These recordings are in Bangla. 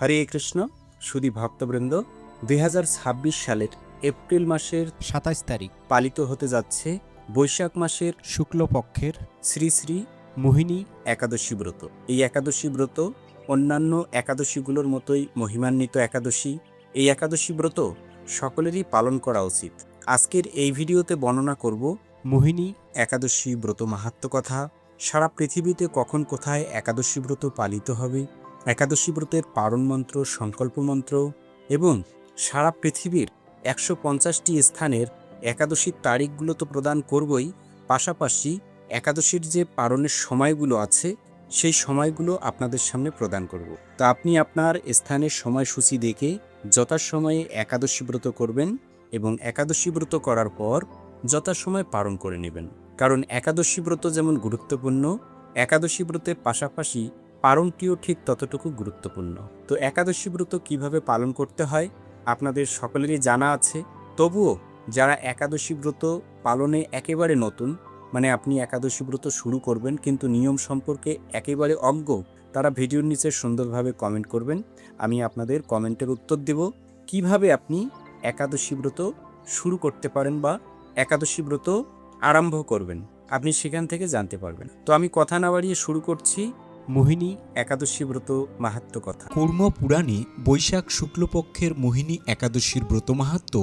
হরে কৃষ্ণ সুধী ভক্তবৃন্দ, 2026 সালের এপ্রিল মাসের 27 তারিখ পালিত হতে যাচ্ছে বৈশাখ মাসের শুক্লপক্ষের শ্রী শ্রী মোহিনী একাদশী ব্রত। এই একাদশী ব্রত অন্যান্য একাদশীগুলোর মতোই মহিমান্বিত একাদশী। এই একাদশী ব্রত সকলেরই পালন করা উচিত। আজকের এই ভিডিওতে বর্ণনা করব মোহিনী একাদশী ব্রত মাহাত্ম্য কথা, সারা পৃথিবীতে কখন কোথায় একাদশী ব্রত পালিত হবে, একাদশী ব্রতের পারণ মন্ত্র, সংকল্প মন্ত্র এবং সারা পৃথিবীর 150টি স্থানের একাদশীর তারিখগুলো তো প্রদান করবই, পাশাপাশি একাদশীর যে পারণের সময়গুলো আছে সেই সময়গুলো আপনাদের সামনে প্রদান করব। তা আপনি আপনার স্থানের সময়সূচি দেখে যথাসময়ে একাদশী ব্রত করবেন এবং একাদশী ব্রত করার পর যথাসময় পালন করে নেবেন। কারণ একাদশী ব্রত যেমন গুরুত্বপূর্ণ, একাদশী ব্রতের পাশাপাশি পালনটিও ঠিক ততটুকু গুরুত্বপূর্ণ। তো একাদশী ব্রত কিভাবে পালন করতে হয় আপনাদের সকলেরই জানা আছে। তবুও যারা একাদশী ব্রত পালনে একেবারে নতুন, মানে আপনি একাদশী ব্রত শুরু করবেন কিন্তু নিয়ম সম্পর্কে একেবারে অজ্ঞ, তারা ভিডিওর নিচে সুন্দরভাবে কমেন্ট করবেন। আমি আপনাদের কমেন্টের উত্তর দেব কিভাবে আপনি একাদশী ব্রত শুরু করতে পারেন বা একাদশী ব্রত আরম্ভ করবেন, আপনি সেখান থেকে জানতে পারবেন। তো আমি কথা না বাড়িয়ে শুরু করছি মোহিনী একাদশী ব্রত মাহাত্ম্য কথা। কর্ম পুরাণে বৈশাখ শুক্লপক্ষের মোহিনী একাদশীর ব্রত মাহাত্ম্য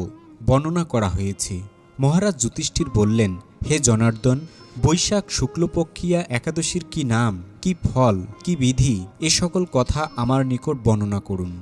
বর্ণনা করা হয়েছে। মহারাজ যুধিষ্ঠির বললেন, হে জনার্দন, বৈশাখ শুক্লপক্ষিয়া একাদশীর কি নাম, কি ফল, কি বিধি, এ সকল কথা আমার নিকট বর্ণনা করুন।